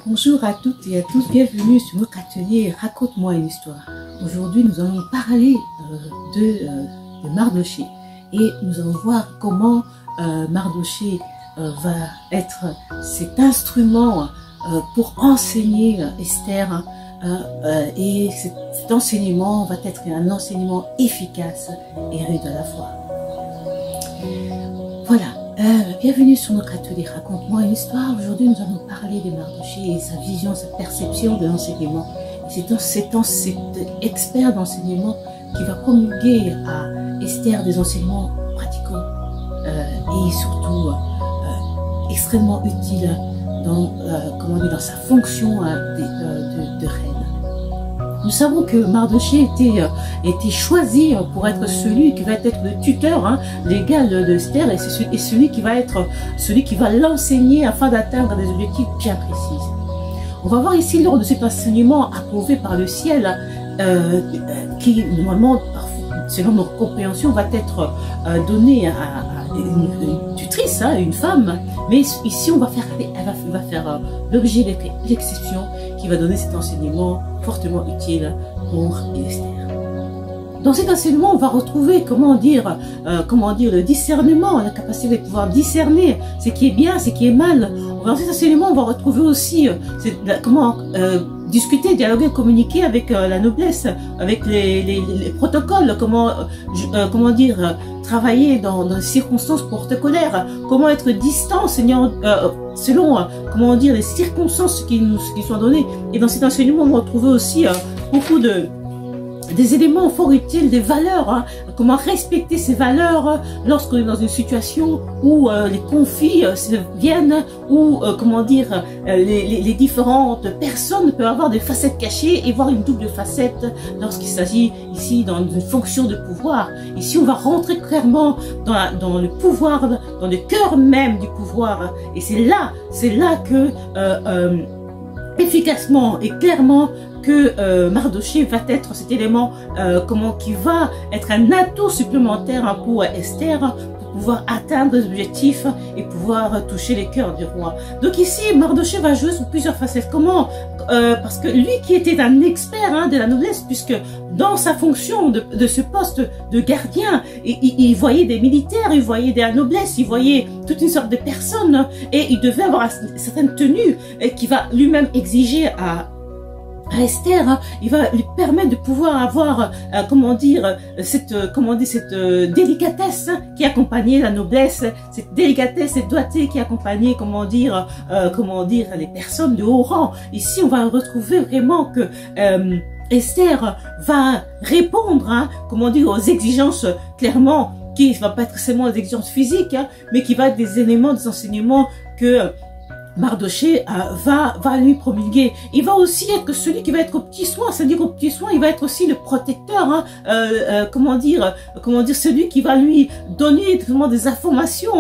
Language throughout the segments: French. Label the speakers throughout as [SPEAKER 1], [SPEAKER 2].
[SPEAKER 1] Bonjour à toutes et à tous, bienvenue sur notre atelier Raconte-moi une histoire. Aujourd'hui, nous allons parler de Mardoché et nous allons voir comment Mardoché va être cet instrument pour enseigner Esther et cet enseignement va être un enseignement efficace et rude à la fois. Voilà. Bienvenue sur notre atelier Raconte-moi une histoire. Aujourd'hui, nous allons parler de Mardoché et sa vision, sa perception de l'enseignement. C'est cet expert d'enseignement qui va promulguer à Esther des enseignements pratiquants et surtout extrêmement utiles dans sa fonction de reine. Nous savons que Mardoché était choisi pour être celui qui va être le tuteur légal d'Esther et c'est celui qui va être celui qui va l'enseigner afin d'atteindre des objectifs bien précis. On va voir ici lors de cet enseignement approuvé par le ciel qui normalement, selon notre compréhension, va être donné à une tutrice, une femme, mais ici on va faire, elle va faire l'objet de l'exception qui va donner cet enseignement fortement utile pour Esther. Dans cet enseignement, on va retrouver comment dire le discernement, la capacité de pouvoir discerner ce qui est bien, ce qui est mal. Dans cet enseignement, on va retrouver aussi comment discuter, dialoguer, communiquer avec la noblesse, avec les protocoles, comment dire, travailler dans des circonstances protocolaires, comment être distant selon comment dire les circonstances qui nous sont données. Et dans cet enseignement, on va retrouver aussi beaucoup des éléments fort utiles, des valeurs, comment respecter ces valeurs lorsqu'on est dans une situation où les conflits viennent, où comment dire les différentes personnes peuvent avoir des facettes cachées et voir une double facette lorsqu'il s'agit ici dans une fonction de pouvoir. Ici, on va rentrer clairement dans le pouvoir, dans le cœur même du pouvoir, et c'est là que efficacement et clairement que Mardoché va être cet élément qui va être un atout supplémentaire pour Esther pour pouvoir atteindre les objectifs et pouvoir toucher les cœurs du roi. Donc ici, Mardoché va jouer sur plusieurs facettes. Comment parce que lui qui était un expert de la noblesse, puisque dans sa fonction de ce poste de gardien, il voyait des militaires, il voyait de la noblesse, il voyait toute une sorte de personnes et il devait avoir certaines tenues qui va lui-même exiger à Esther, il va lui permettre de pouvoir avoir, cette délicatesse qui accompagnait la noblesse, cette délicatesse, cette doigté qui accompagnait, les personnes de haut rang. Ici, on va retrouver vraiment que Esther va répondre, aux exigences clairement qui va pas être seulement des exigences physiques, mais qui va être des éléments, des enseignements que Mardoché va lui promulguer. Il va aussi être celui qui va être au petit soin, c'est-à-dire au petit soin, il va être aussi le protecteur, celui qui va lui donner des informations,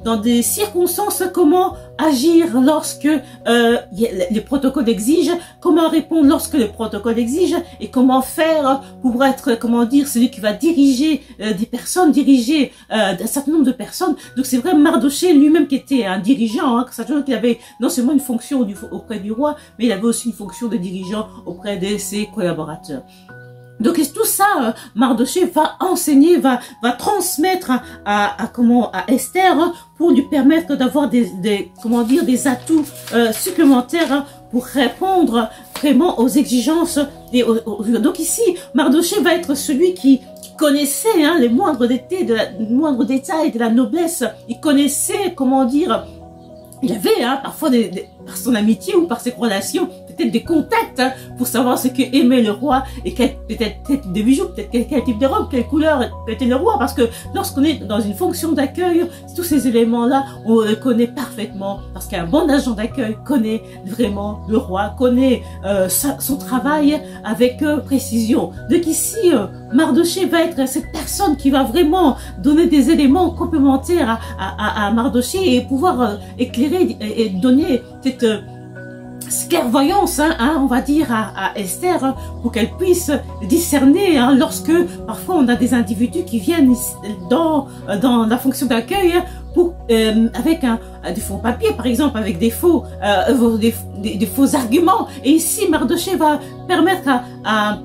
[SPEAKER 1] dans des circonstances, comment agir lorsque les protocoles exigent, comment répondre lorsque le protocole exige, et comment faire pour être, celui qui va diriger des personnes, diriger un certain nombre de personnes. Donc c'est vrai, Mardoché lui-même qui était un dirigeant, qu'il avait non seulement une fonction auprès du roi, mais il avait aussi une fonction de dirigeant auprès de ses collaborateurs. Donc tout ça, Mardoché va enseigner, va transmettre à Esther pour lui permettre d'avoir des atouts supplémentaires pour répondre vraiment aux exigences. Donc ici, Mardoché va être celui qui connaissait les moindres détails de la noblesse. Il connaissait, il avait parfois par son amitié ou par ses relations, peut-être des contacts pour savoir ce que aimait le roi et peut-être des bijoux, peut-être quel type de robe, quelle couleur était le roi, parce que lorsqu'on est dans une fonction d'accueil, tous ces éléments-là, on les connaît parfaitement, parce qu'un bon agent d'accueil connaît vraiment le roi, connaît son travail avec précision. Donc ici, Mardoché va être cette personne qui va vraiment donner des éléments complémentaires à Mardoché et pouvoir éclairer et donner cette clairvoyance, on va dire, à Esther pour qu'elle puisse discerner lorsque parfois on a des individus qui viennent dans la fonction d'accueil avec des faux papiers, par exemple, avec des faux arguments. Et ici, Mardochée va permettre à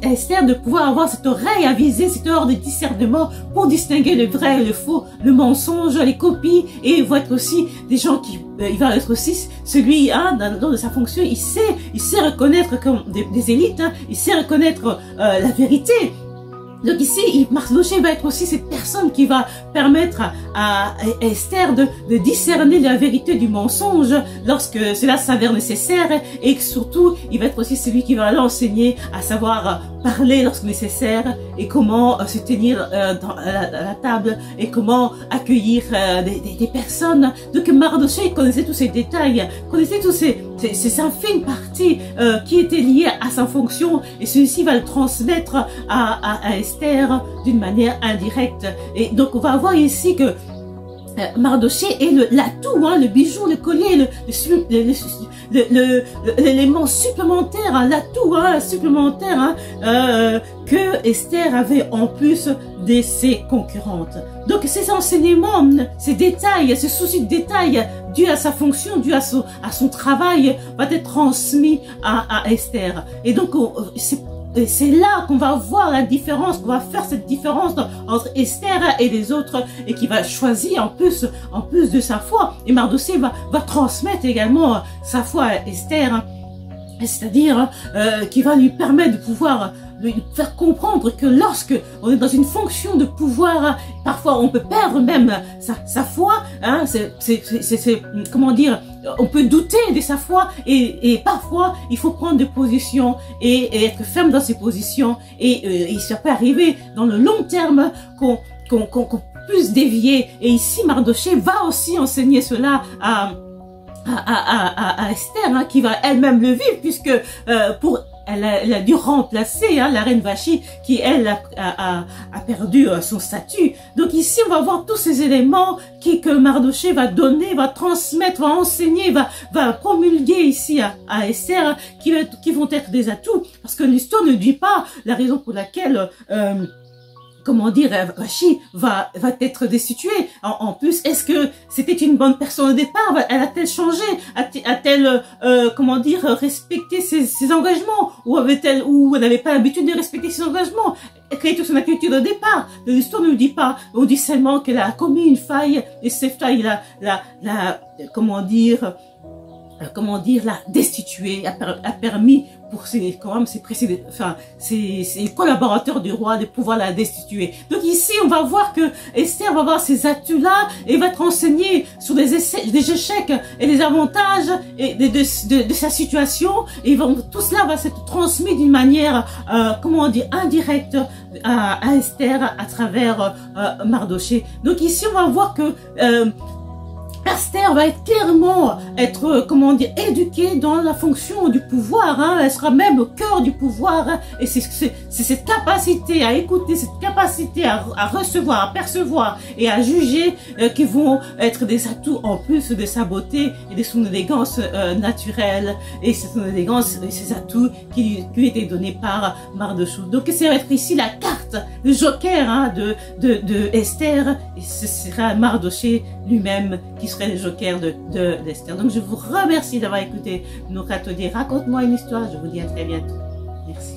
[SPEAKER 1] Esther de pouvoir avoir cette oreille avisée, cette oreille de discernement pour distinguer le vrai et le faux, le mensonge, les copies. Et il va être aussi des gens qui, il va être aussi celui, dans sa fonction, il sait reconnaître comme des élites, il sait reconnaître la vérité. Donc ici, Mardochée va être aussi cette personne qui va permettre à Esther de discerner la vérité du mensonge lorsque cela s'avère nécessaire, et surtout, il va être aussi celui qui va l'enseigner à savoir parler lorsque nécessaire et comment se tenir à la table et comment accueillir des personnes. Donc Mardochée connaissait tous ces détails, connaissait tous ces infimes parties qui étaient liées à sa fonction, et celui-ci va le transmettre à Esther d'une manière indirecte. Et donc on va voir ici que Mardochée est l'atout, le bijou, le collier, l'élément supplémentaire, l'atout supplémentaire que Esther avait en plus de ses concurrentes. Donc ces enseignements, ces détails, ce souci de détail dû à sa fonction, dû à son travail, va être transmis à Esther. Et donc c'est là qu'on va voir la différence, qu'on va faire cette différence entre Esther et les autres, et qui va choisir en plus de sa foi. Et Mardochée va transmettre également sa foi à Esther, c'est-à-dire qui va lui permettre de pouvoir lui faire comprendre que lorsque on est dans une fonction de pouvoir, parfois on peut perdre même sa foi, comment dire, on peut douter de sa foi, et parfois il faut prendre des positions et être ferme dans ses positions, et ça peut arriver dans le long terme qu'on puisse dévier. Et ici Mardochée va aussi enseigner cela à Esther, qui va elle-même le vivre, puisque elle a dû remplacer la reine Vashti qui, elle, a perdu son statut. Donc ici, on va voir tous ces éléments que Mardochée va donner, va transmettre, va enseigner, va promulguer ici à Esther, qui vont être des atouts. Parce que l'histoire ne dit pas la raison pour laquelle comment dire, Vashti va être destituée. En plus, est-ce que c'était une bonne personne au départ? Elle a-t-elle changé? A-t-elle, comment dire, respecté ses engagements? Ou elle n'avait pas l'habitude de respecter ses engagements? Quelle était son attitude au départ? L'histoire ne nous dit pas. On dit seulement qu'elle a commis une faille, et cette faille, comment dire, la destituer, a permis pour ses collaborateurs du roi de pouvoir la destituer. Donc ici, on va voir que Esther va avoir ces atouts-là et va être enseignée sur des échecs et les avantages de sa situation, et tout cela va s'être transmis d'une manière, comment dire, indirecte à Esther à travers Mardochée. Donc ici, on va voir que Esther va clairement être, comment dire, éduquée dans la fonction du pouvoir, elle sera même au cœur du pouvoir, et c'est cette capacité à écouter, cette capacité à recevoir, à percevoir et à juger qui vont être des atouts en plus de sa beauté et de son élégance naturelle, et son élégance et ses atouts qui lui étaient donnés par Mardochée. Donc ça va être ici la carte, le joker de Esther, et ce sera Mardochée lui-même qui serait le joker d'Esther. Donc je vous remercie d'avoir écouté nos ateliers. Raconte-moi une histoire. Je vous dis à très bientôt. Merci.